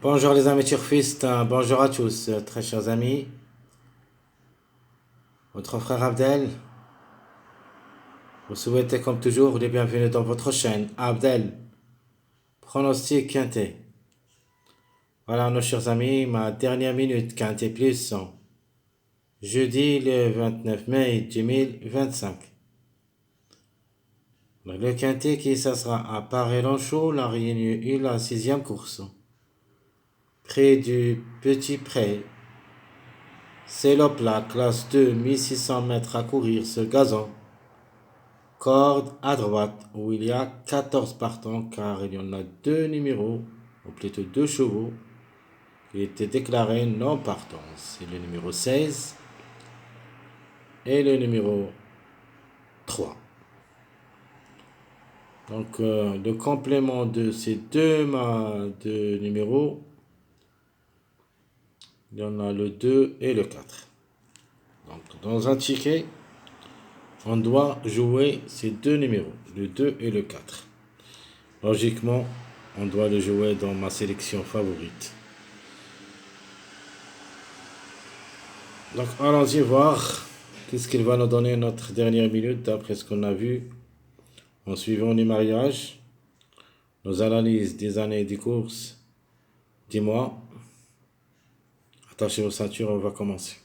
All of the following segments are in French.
Bonjour les amis turfistes, bonjour à tous, très chers amis. Votre frère Abdel vous souhaitez comme toujours les bienvenus dans votre chaîne. Abdel, pronostic quintet. Voilà nos chers amis, ma dernière minute quintet plus. Jeudi le 29 mai 2025. Le quintet qui ça sera à Paris-Lanchot, la Réunion 1, la sixième course. Près du Petit Pré. C'est le plat, classe 2, 1600 mètres à courir sur gazon. Corde à droite où il y a 14 partants car il y en a deux numéros, ou plutôt deux chevaux, qui étaient déclarés non partants. C'est le numéro 16 et le numéro 3. Donc le complément de ces deux numéros, il y en a le 2 et le 4. Donc dans un ticket, on doit jouer ces deux numéros, le 2 et le 4. Logiquement, on doit le jouer dans ma sélection favorite. Donc allons-y voir qu'est-ce qu'il va nous donner notre dernière minute d'après ce qu'on a vu en suivant les mariages, nos analyses des années et des courses. Dis-moi, attachez vos ceintures, on va commencer.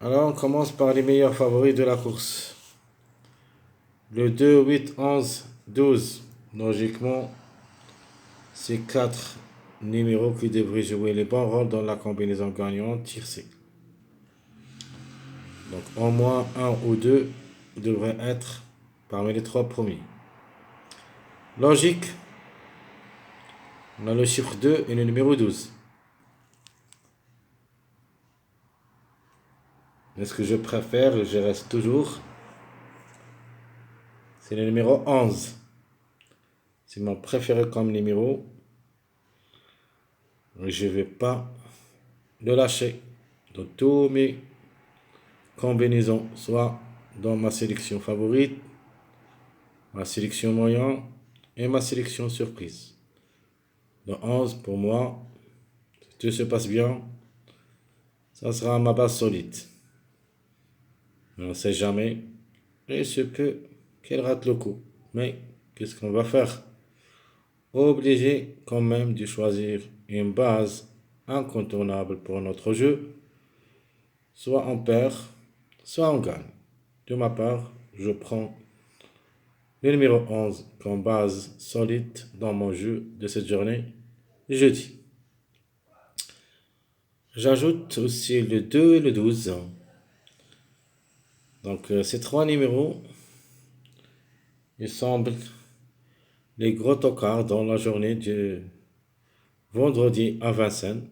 Alors on commence par les meilleurs favoris de la course. Le 2, 8, 11, 12. Logiquement, c'est 4 numéros qui devraient jouer les bons rôles dans la combinaison gagnante tiercée. Donc au moins un ou deux devraient être parmi les 3 premiers. Logique, on a le chiffre 2 et le numéro 12. Mais ce que je préfère, je reste toujours, c'est le numéro 11. C'est mon préféré comme numéro. Je ne vais pas le lâcher dans tous mes combinaisons, soit dans ma sélection favorite, ma sélection moyen et ma sélection surprise. Le 11, pour moi, si tout se passe bien, ça sera ma base solide. On ne sait jamais. Et il se peut qu'elle rate le coup. Mais qu'est-ce qu'on va faire? Obligé quand même de choisir une base incontournable pour notre jeu. Soit on perd, soit on gagne. De ma part, je prends le numéro 11 comme base solide dans mon jeu de cette journée, jeudi. J'ajoute aussi le 2 et le 12. Donc ces trois numéros, ils semblent les gros tocards dans la journée du vendredi à Vincennes.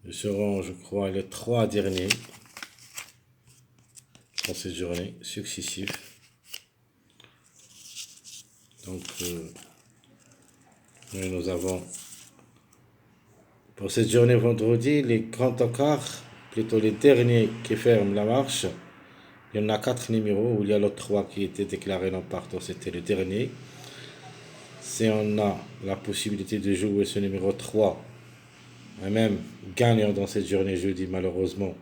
Ils seront, je crois, les 3 derniers dans cette journée successive. Donc, nous avons pour cette journée vendredi les grands tocards, plutôt les derniers qui ferment la marche. Il y en a 4 numéros, où il y a l'autre 3 qui étaient déclarés non partants, c'était le dernier. Si on a la possibilité de jouer ce numéro 3, et même gagnant dans cette journée jeudi, malheureusement,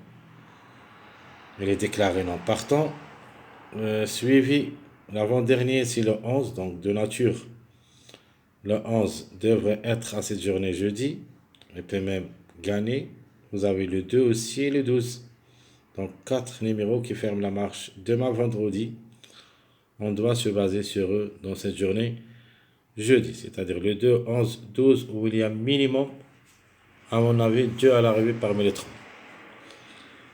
il est déclaré non partant. Suivi, l'avant-dernier, c'est le 11, donc de nature. Le 11 devrait être à cette journée jeudi. Il peut même gagner. Vous avez le 2 aussi et le 12. Donc 4 numéros qui ferment la marche demain vendredi. On doit se baser sur eux dans cette journée jeudi. C'est-à-dire le 2, 11, 12 où il y a minimum, à mon avis, 2 à l'arrivée parmi les 3.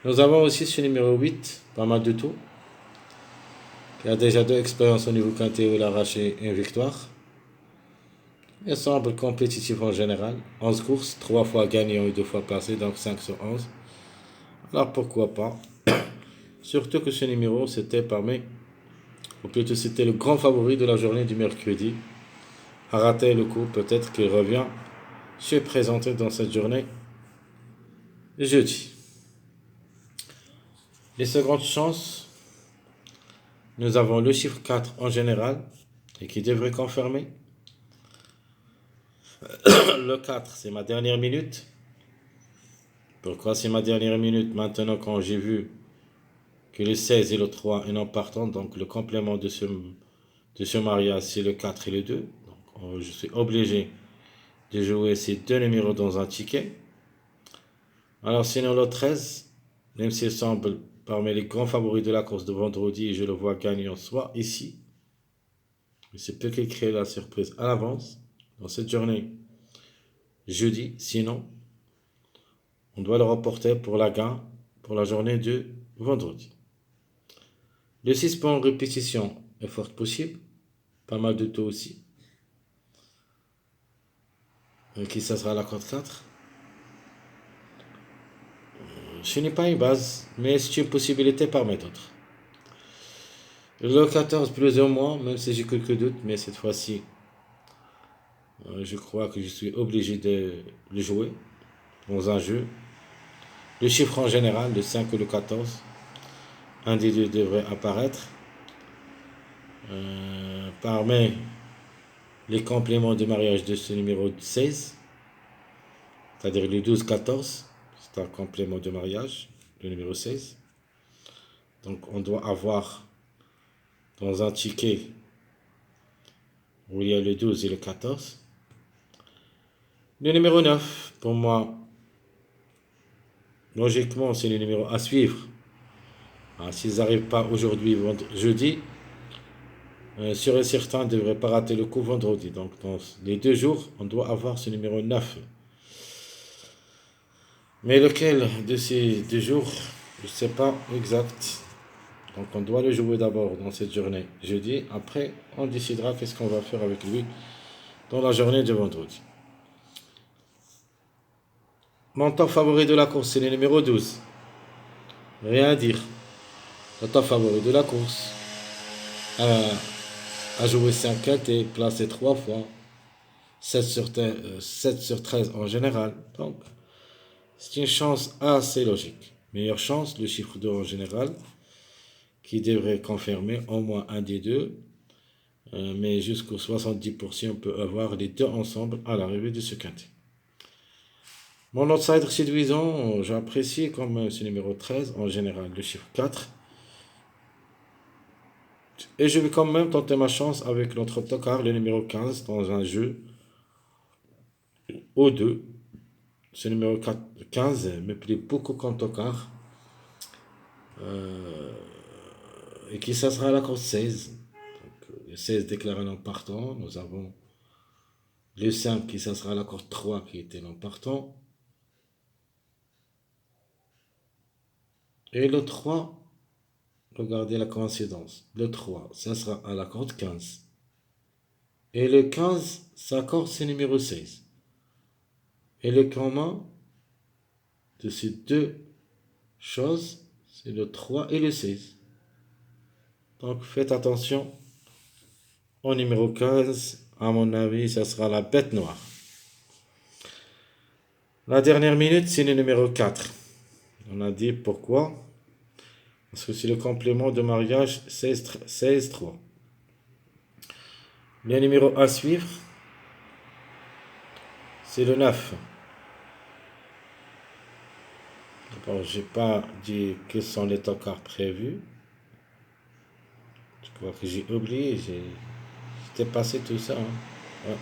Nous avons aussi ce numéro 8, pas mal de tout. Il a déjà 2 expériences au niveau quintet où il a arraché une victoire. Il semble compétitif en général. 11 courses, 3 fois gagnant et 2 fois placé, donc 5 sur 11. Alors pourquoi pas. Surtout que ce numéro, c'était parmi, ou plutôt c'était le grand favori de la journée du mercredi. A raté le coup, peut-être qu'il revient se présenter dans cette journée jeudi. Les secondes chances, nous avons le chiffre 4 en général, et qui devrait confirmer. Le 4, c'est ma dernière minute. Pourquoi c'est ma dernière minute? Maintenant, quand j'ai vu que le 16 et le 3 est non partant, donc le complément de ce mariage, c'est le 4 et le 2. Donc, je suis obligé de jouer ces deux numéros dans un ticket. Alors, sinon, le 13, même s'il semble parmi les grands favoris de la course de vendredi, je le vois gagnant soit ici, mais c'est peut qui crée la surprise à l'avance dans cette journée jeudi. Sinon, on doit le reporter pour la gagne pour la journée de vendredi. Le 6 points en répétition est fort possible, pas mal de taux aussi. Qui ça sera la cote 4? Ce n'est pas une base, mais c'est une possibilité parmi d'autres. Le 14 plus ou moins, même si j'ai quelques doutes, mais cette fois-ci, je crois que je suis obligé de le jouer dans un jeu. Le chiffre en général, le 5 ou le 14, un des deux devrait apparaître. Parmi les compléments de mariage de ce numéro 16, c'est-à-dire le 12-14, c'est un complément de mariage, le numéro 16. Donc on doit avoir dans un ticket où il y a le 12 et le 14. Le numéro 9, pour moi, logiquement, c'est le numéro à suivre. S'ils n'arrivent pas aujourd'hui, jeudi, sûr et certain, ne devraient pas rater le coup vendredi. Donc dans les 2 jours, on doit avoir ce numéro 9. Mais lequel de ces 2 jours, je ne sais pas exact. Donc on doit le jouer d'abord dans cette journée jeudi. Après, on décidera qu'est-ce qu'on va faire avec lui dans la journée de vendredi. Mon top favori de la course, c'est le numéro 12. Rien à dire. Le top favori de la course. A joué 5 et placé 3 fois. 7 sur 13 en général. Donc, c'est une chance assez logique. Meilleure chance, le chiffre 2 en général, qui devrait confirmer au moins un des deux. Mais jusqu'au 70%, on peut avoir les deux ensemble à l'arrivée de ce quintet. Mon outsider séduisant, j'apprécie comme ce numéro 13, en général le chiffre 4. Et je vais quand même tenter ma chance avec notre tocard, le numéro 15, dans un jeu O2. Ce numéro 15 me plaît beaucoup comme tocard. Et qui ça sera la course 16. Donc, le 16 déclaré non partant. Nous avons le 5 qui ça sera la course 3 qui était non partant. Et le 3, regardez la coïncidence. Le 3, ça sera à la corde 15. Et le 15, sa corde, c'est numéro 16. Et le commun de ces deux choses, c'est le 3 et le 16. Donc faites attention au numéro 15. À mon avis, ça sera la bête noire. La dernière minute, c'est le numéro 4. On a dit pourquoi. Parce que c'est le complément de mariage 16-3. Le numéro à suivre, c'est le 9. Bon, j'ai pas dit quels sont les tocards prévus. Je crois que j'ai oublié. J'ai dépassé tout ça. Ouais.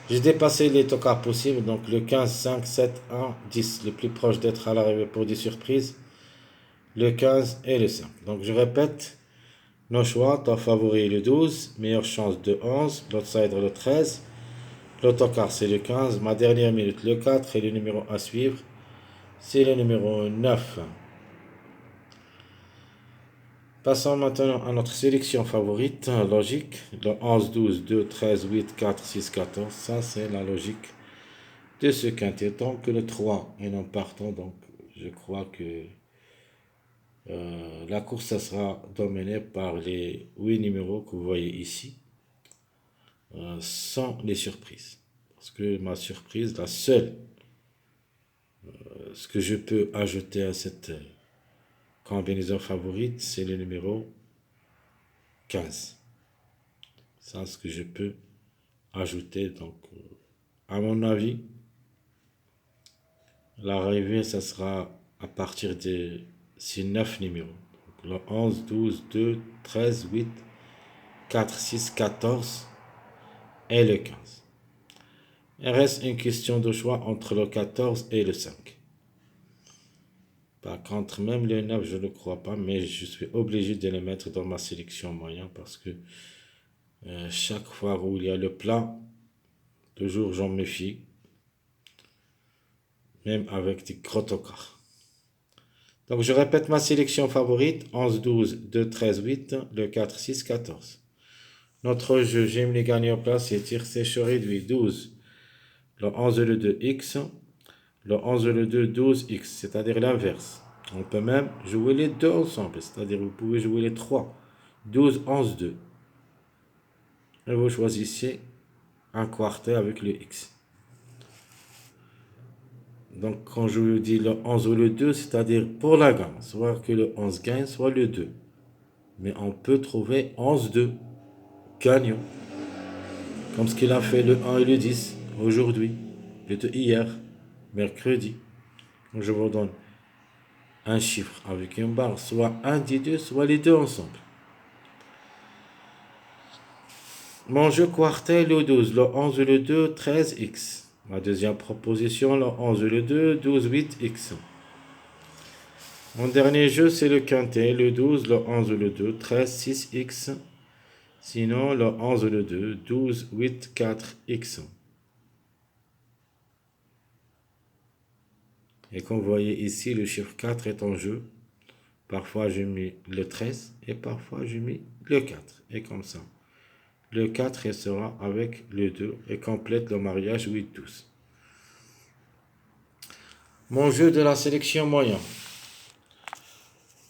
J'ai dépassé les tocards possibles. Donc le 15, 5, 7, 1, 10. Les plus proches d'être à l'arrivée pour des surprises. Le 15 et le 5. Donc je répète. Nos choix. Ton favori le 12. Meilleure chance de 11. L'outsider le 13. L'autocar c'est le 15. Ma dernière minute le 4. Et le numéro à suivre, c'est le numéro 9. Passons maintenant à notre sélection favorite, logique. Le 11, 12, 2, 13, 8, 4, 6, 14. Ça, c'est la logique de ce quintet. Tant que le 3 est non partant, donc je crois que la course ça sera dominée par les 8 numéros que vous voyez ici, sans les surprises. Parce que ma surprise, la seule, ce que je peux ajouter à cette combinaison favorite, c'est le numéro 15. Ça, ce que je peux ajouter. Donc, à mon avis, l'arrivée, ça sera à partir de ces 9 numéros. Donc, le 11, 12, 2, 13, 8, 4, 6, 14 et le 15. Il reste une question de choix entre le 14 et le 5. Par contre, même le 9, je ne crois pas, mais je suis obligé de le mettre dans ma sélection moyen parce que chaque fois où il y a le plat, toujours j'en méfie, même avec des gros tocards. Donc je répète ma sélection favorite, 11, 12, 2, 13, 8, le 4, 6, 14. Notre jeu, j'aime les gagner en place et tir séché réduit, 12, le 11 et le 2, X, le 11 et le 2, 12, X, c'est-à-dire l'inverse. On peut même jouer les deux ensemble, c'est-à-dire vous pouvez jouer les 3, 12, 11, 2. Et vous choisissez un quartet avec le X. Donc quand je vous dis le 11 ou le 2, c'est-à-dire pour la gagne, soit que le 11 gagne, soit le 2. Mais on peut trouver 11-2 gagnant, comme ce qu'il a fait le 1 et le 10 aujourd'hui, le 2 hier, mercredi. Donc je vous donne un chiffre avec une barre, soit un des deux, soit les deux ensemble. Mon jeu quartet, le 12, le 11 et le 2, 13x. Ma deuxième proposition, le 11 et le 2, 12, 8x. Mon dernier jeu, c'est le quintet, le 12, le 11 et le 2, 13, 6x. Sinon, le 11 et le 2, 12, 8, 4x. Et comme vous voyez ici, le chiffre 4 est en jeu. Parfois, je mets le 13 et parfois, je mets le 4. Et comme ça. Le 4 restera avec le 2 et complète le mariage 8-12. Mon jeu de la sélection moyen.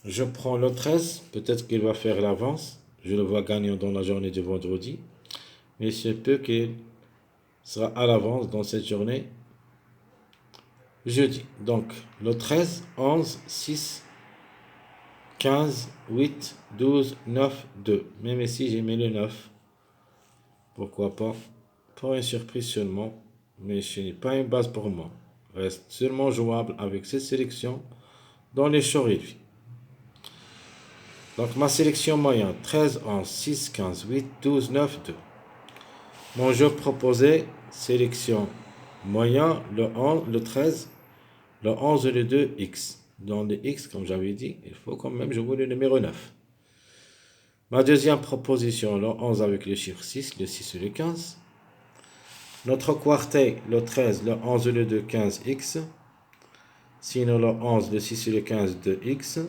Je prends le 13. Peut-être qu'il va faire l'avance. Je le vois gagnant dans la journée de vendredi. Mais c'est peu qu'il sera à l'avance dans cette journée jeudi. Donc, le 13, 11, 6, 15, 8, 12, 9, 2. Même ici, j'ai mis le 9. Pourquoi pas? Pour une surprise seulement. Mais ce n'est pas une base pour moi. Reste seulement jouable avec cette sélection dans les choix réduits. Donc, ma sélection moyenne, 13, 11, 6, 15, 8, 12, 9, 2. Mon jeu proposé, sélection moyen, le 11, le 13, le 11 et le 2, X. Dans le X, comme j'avais dit, il faut quand même jouer le numéro 9. Ma deuxième proposition, le 11 avec le chiffre 6, le 6 et le 15. Notre quartet, le 13, le 11 et le 2, 15x. Sinon, le 11, le 6 et le 15, 2x.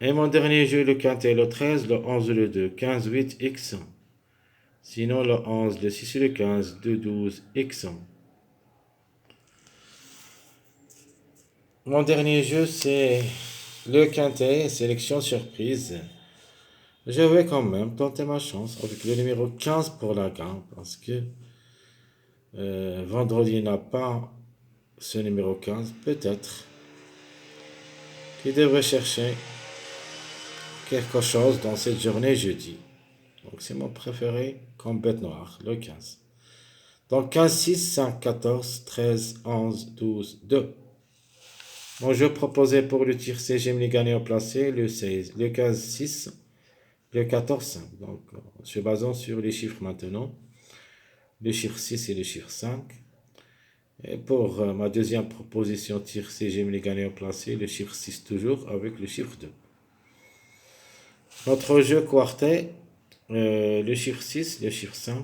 Et mon dernier jeu, le quintet, le 13, le 11 et le 2, 15, 8x. Sinon, le 11, le 6 et le 15, 2, 12x. Mon dernier jeu, c'est le quintet, sélection surprise. Je vais quand même tenter ma chance avec le numéro 15 pour la gagne parce que vendredi n'a pas ce numéro 15. Peut-être qu'il devrait chercher quelque chose dans cette journée jeudi. Donc c'est mon préféré comme bête noire, le 15. Donc 15, 6, 5, 14, 13, 11, 12, 2. Mon jeu proposé pour le tir C, j'aime les gagnants placés, le 16, le 15, 6, le 14, 5. Donc, se basant sur les chiffres maintenant, le chiffre 6 et le chiffre 5. Et pour ma deuxième proposition tir C, j'aime les gagnants placés, le chiffre 6 toujours avec le chiffre 2. Notre jeu quartet, le chiffre 6, le chiffre 5,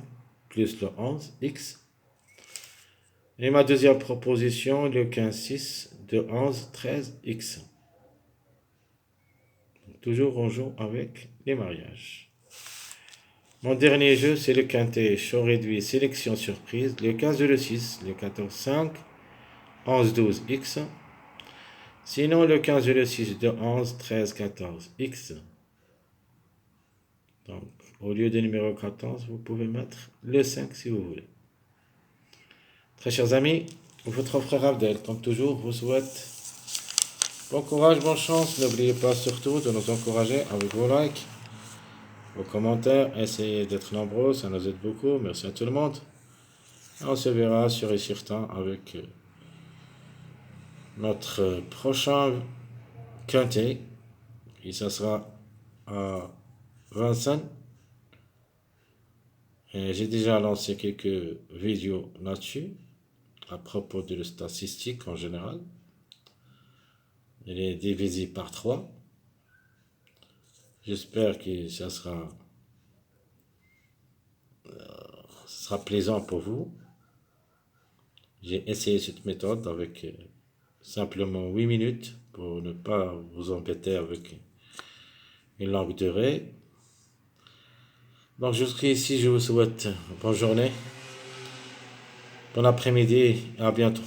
plus le 11, X. Et ma deuxième proposition, le 15, 6, 2, 11, 13, X. Toujours on joue avec les mariages. Mon dernier jeu, c'est le quintet, choix réduit, sélection surprise, le 15 et le 6, le 14, 5, 11, 12, X. Sinon, le 15 et le 6, 2, 11, 13, 14, X. Donc, au lieu du numéro 14, vous pouvez mettre le 5 si vous voulez. Très chers amis, votre frère Abdel, comme toujours, vous souhaite bon courage, bonne chance. N'oubliez pas surtout de nous encourager avec vos likes, vos commentaires. Essayez d'être nombreux, ça nous aide beaucoup. Merci à tout le monde. On se verra sûr et certain avec notre prochain quintet. Et ça sera à Vincennes. Et j'ai déjà lancé quelques vidéos là-dessus à propos de la statistique en général. Elle est divisée par 3. J'espère que ça sera plaisant pour vous. J'ai essayé cette méthode avec simplement 8 minutes pour ne pas vous embêter avec une longue durée. Donc jusqu'ici, ici, je vous souhaite bonne journée, bon après-midi et à bientôt.